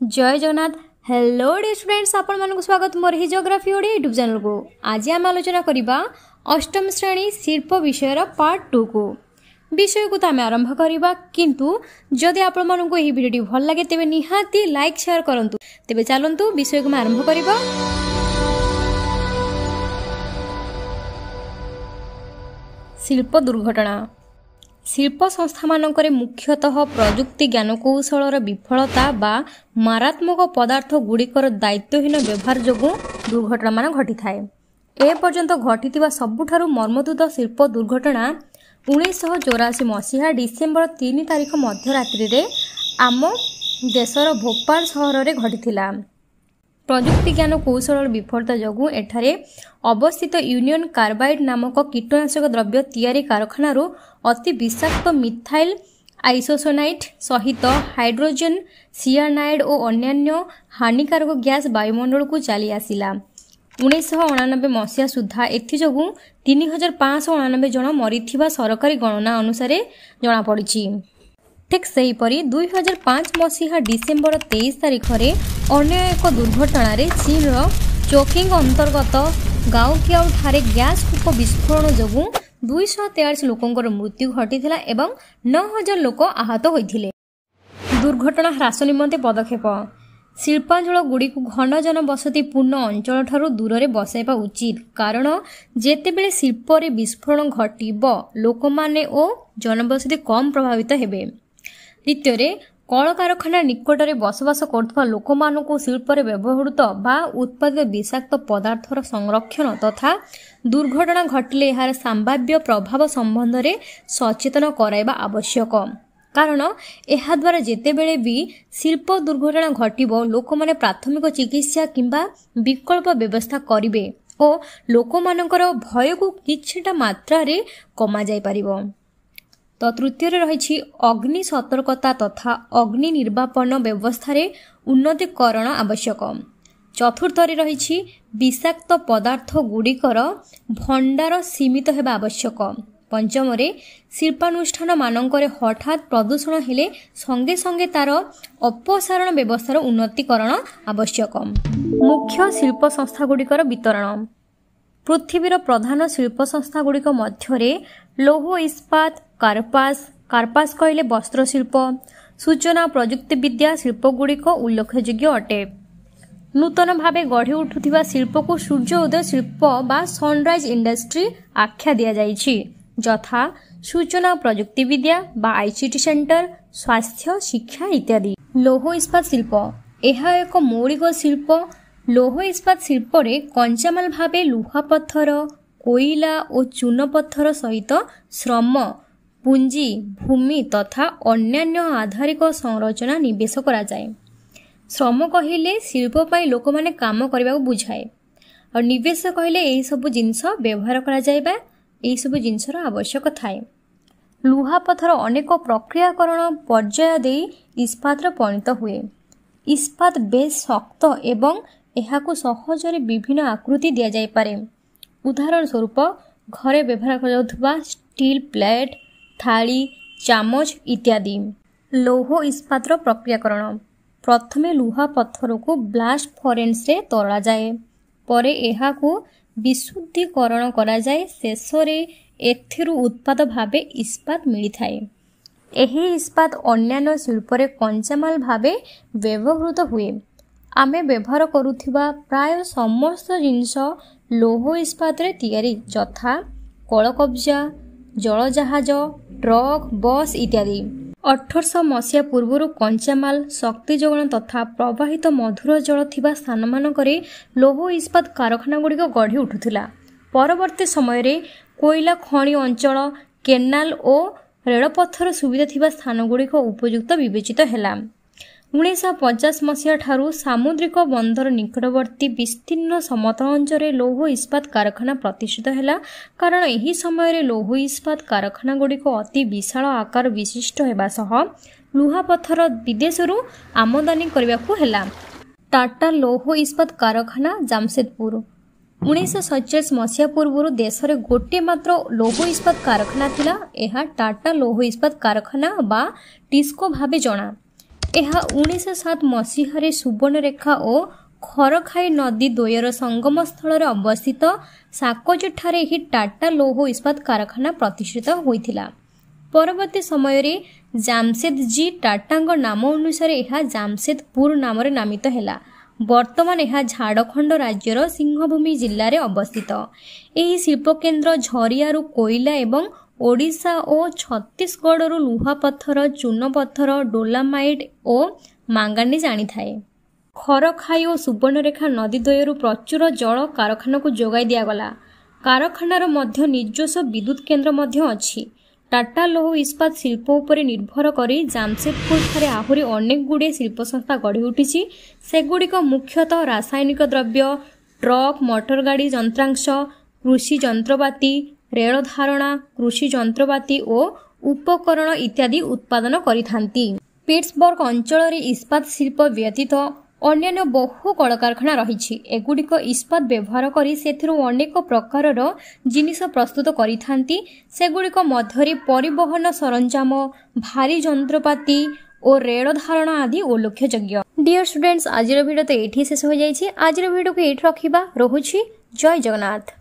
जय Jagannath. Hello dear students, आपण मानक स्वागत मोर ही जियोग्राफी ओडिया यूट्यूब चैनल को। आज आम आलोचना करबा अष्टम श्रेणी शिल्प विषयर पार्ट 2 को। विषय को आम आरंभ करबा, किंतु जदि आपण मानक यह वीडियो भल लगे तेबे निहाती लाइक शेयर करंतु। तेबे चलंतु विषय को आरंभ करबा। शिल्प दुर्घटना। शिल्प संस्था मानकरे मुख्यतः प्रजुक्ति ज्ञानकौशलर विफलता बा मारात्मक पदार्थ गुड़िकर दायित्वहीन व्यवहार जोगु दुर्घटना मान घटी थाए। ए पर्यंत घटी सबुठारु मर्मतुद शिल्प दुर्घटना 1984 मसीहा डिसेम्बर 3 तारिख मध्यरात्रि आम देशर भोपाल सहर में घटीथिला। प्रजुक्ति ज्ञान कौशल विफलता जोगु एठारे अवस्थित यूनियन कार्बाइड नामक कीटनाशक द्रव्य तैयारी कारखानारू अति विषाक्त मिथाइल आइसोसोनाइट सहित हाइड्रोजन सियानाइड और अन्यान्य हानिकारक गैस वायुमंडल को चली आसिला। 1989 मसीहा सुधा एथिजोगु 3589 जन मरिथिबा सरकारी गणना अनुसार जना पड़िछि। ठीक सेहीपरि 2005 मसीहा डिसेम्बर 23 तारिख में अन्य एक दुर्घटना चीन चोकिंग अंतर्गत गाओकियाओ ठारे गैस कूप विस्फोरण जोगु 243 लोकंकर मृत्यु घटीथिला एवं 9000 लोक आहत होइथिले। दुर्घटना ह्रास निमंते पदक्षेप। शिल्पांचल गुड़ी को घन जनबसति पूर्ण अंचल ठारू दूर रे बसाइबा उचित, कारण जेतेबेले शिल्प रे विस्फोरण घटिबो लोक माने ओ जनबसति कम प्रभावित हेबे। द्वितीय, कल कारखाना निकट में बसवास कर लोक मानक शिल्प व्यवहृत बा उत्पादित विषाक्त पदार्थर संरक्षण तथा दुर्घटना घटिले यार संभाव्य प्रभाव संबंध में सचेतन कराइबा आवश्यक, कारण यह द्वारा जेतेबेले भी शिल्प दुर्घटना घटिबो लोक माने प्राथमिक चिकित्सा किंबा विकल्प व्यवस्था करिवे और लोक मानकर भय को किछिटा मात्रा रे कमा जाय परिबो। तो तृतीय रही अग्नि सतर्कता तथा अग्नि निर्वापन व्यवस्था रे उन्नतीकरण आवश्यक। चतुर्थ रही विषाक्त पदार्थ गुड़िकर भंडार सीमित हेबा आवश्यक। पंचम शिल्पानुष्ठान मानकरे हठात प्रदूषण हेले संगे संगे तार अपसारण व्यवस्थार उन्नतीकरण आवश्यक। मुख्य शिल्प संस्था गुड़िकर वितरण। पृथ्वीर प्रधान शिल्प संस्था गुड़िक मध्यरे लौह इस्पात, कार्पास कहले वस्त्र शिल्प, सूचना प्रजुक्ति विद्या शिल्प गुड़िक उल्लेखयोग्य अटे। नूतन भावे गढ़ी उठुथिबा शिल्प को सूर्योदय शिल्प बा सनराइज इंडस्ट्री आख्या दिया जाइछि, यथा सूचना प्रजुक्ति विद्या बा आईसीटी सेंटर, स्वास्थ्य, शिक्षा इत्यादि। लौह इस्पात शिल्प यह एक मौलिक शिल्प। लौह इस्पात शिल्प रे कंचामाल भावे लुहा पत्थर, कोईला और चून पत्थर सहित श्रम, पुंजी, भूमि तथा अन्यान्य आधारिक संरचना निवेश करा जाए। श्रम कहले शिल्प पाई लोक माने काम करबा को बुझाए और निवेश कहले एही सब जिंस व्यवहार करा जायबा एही सब जिंसर आवश्यक थाए। लुहा पत्थर अनेक प्रक्रियाकरण पर्याय दे इस्पात रे परिणत हुए। इस्पात बेस शक्त एवं एहाको सहजरे विभिन्न आकृति दिया जाय पारे। उदाहरण स्वरूप घरे व्यवहार करा स्टील प्लेट, थाली, चामच इत्यादि। लौह इस्पातर प्रक्रियाकरण। प्रथमे लुहा पत्थर को ब्लास्ट फरेन्स रे तोड़ा जाए, परे एहाको विशुद्धीकरण करा जाए, शेषरे एथिरु उत्पाद भावे इस्पात मिली थाए। एही इस्पात अन्यान्य शिल्परे कंचामाल भावे व्यवहृत हुए। आमे व्यवहार करुथिबा प्राय समस्त जिनिस लौह इस्पात रे तैयारी, यथा कलकब्जा, जल जहाज, ट्रक, बस इत्यादि। 1800 मसीहा पूर्व कंचामाल, शक्ति जोगण तथा प्रवाहित मधुर जल थिबा स्थान मानकरे लौह इस्पात कारखाना गुड़िक गढ़ी उठुथिला। परवर्ती समय रे कोईला खଣି अंचल, केनाल और रेलपथर सुविधा थिबा स्थान गुड़िक उपयुक्त विवेचित हेला। 1950 मसीहा ठारू सामुद्रिक बंदर निकटवर्ती विस्तीर्ण समतल अंचल लौह इस्पात कारखाना प्रतिष्ठित हेला, कारण एही समय रे लौह इस्पात कारखाना गुड़िक अति विशाल आकार विशिष्ट हेबा सह लुहा पत्थर विदेशरू आमदानी करबाकू हेला। टाटा लौह इस्पात कारखाना जामशेदपुर। 1947 मसीहा पूर्व देश में गोटे मात्र लौह इस्पात कारखाना थिला। यह टाटा लौह इस्पात कारखाना बा टिस्को भावे जना। ଏହା 1907 ମସିହାରେ ସୁବର୍ଣ୍ଣରେଖା ଓ ଖରଖାଇ ନଦୀ ଦ୍ୱୟର ସଙ୍ଗମ ସ୍ଥଳରେ ଅବସ୍ଥିତ ସାକୋଜଠାରେ ଏହି ଟାଟା ଲୌହ ଇସ୍ପାତ କାରଖାନା ପ୍ରତିଷ୍ଠିତ ହୋଇଥିଲା। ପରବର୍ତ୍ତୀ ସମୟରେ ଜାମସେଦଜୀ ଟାଟାଙ୍କ ନାମ ଅନୁସାରେ ଏହା ଜାମସେଦପୁର ନାମରେ ନାମିତ ହେଲା। ବର୍ତ୍ତମାନ ଏହା ଝାଡ଼ଖଣ୍ଡ ରାଜ୍ୟର ସିଂହଭୂମି ଜିଲ୍ଲାରେ ଅବସ୍ଥିତ। ଏହି ଶିଳ୍ପକେନ୍ଦ୍ର ଝରିଆରୁ କୋଇଲା ଏବଂ ଓଡ଼ିଶା ଓ ଛତିଶଗଡ଼ରୁ ଲୁହାପଥର, ଚୂନପଥର, ଡୋଲାମାଇଟ୍ ଓ ମାଙ୍ଗାନିଜ୍ ଆଣିଥାଏ। ଖରଖାଇ ଓ ସୁବର୍ଣ୍ଣରେଖା ନଦୀ ଦ୍ୱୟରୁ ପ୍ରଚୁର ଜଳ କାରଖାନାକୁ ଯୋଗାଇ ଦିଆଗଲା। କାରଖାନାର ମଧ୍ୟ ନିଜସ୍ୱ ବିଦ୍ୟୁତ୍ କେନ୍ଦ୍ର ମଧ୍ୟ ଅଛି। ଟାଟା ଲୌହ ଇସ୍ପାତ ଶିଳ୍ପ ଉପରେ ନିର୍ଭର କରି ଜାମସେଦପୁରଠାରେ ଆହୁରି ଅନେକ ଗୁଡ଼ିଏ ଶିଳ୍ପ ସଂସ୍ଥା ଗଢ଼ି ଉଠିଛି। ସେଗୁଡ଼ିକ ମୁଖ୍ୟତଃ ରାସାୟନିକ ଦ୍ରବ୍ୟ, ଟ୍ରକ୍, ମଟର ଗାଡ଼ି ଯନ୍ତ୍ରାଂଶ, କୃଷି ଯନ୍ତ୍ରପାତି, ରେଳ ଧାରଣା, କୃଷି ଯନ୍ତ୍ରପାତି ଓ ଉପକରଣ ଇତ୍ୟାଦି ଉତ୍ପାଦନ କରିଥାନ୍ତି। ପିଟ୍ସବର୍ଗ ଅଞ୍ଚଳରେ ଇସ୍ପାତ ଶିଳ୍ପ ବ୍ୟତୀତ ଅନ୍ୟାନ୍ୟ ବହୁ କଳକାରଖାନା ରହିଛି। ଏଗୁଡ଼ିକ ଇସ୍ପାତ ବ୍ୟବହାର କରି ସେଥିରୁ ଅନେକ ପ୍ରକାରର ଜିନିଷ ପ୍ରସ୍ତୁତ କରିଥାନ୍ତି। ସେଗୁଡ଼ିକ ମଧ୍ୟରେ ପରିବହନ ସରଞ୍ଜାମ, ଭାରୀ ଯନ୍ତ୍ରପାତି ଓ ରେଳ ଧାରଣା ଆଦି ଉଲ୍ଲେଖଯୋଗ୍ୟ। ଡିୟର ଷ୍ଟୁଡେଣ୍ଟସ୍, ଆଜିର ଭିଡ଼ିଓ ତ ଏଇଠି ଶେଷ ହୋଇଯାଇଛି। ଆଜିର ଭିଡ଼ିଓକୁ ଏଇଠି ରଖିବା। ରହୁଛି। ଜୟ ଜଗନ୍ନାଥ।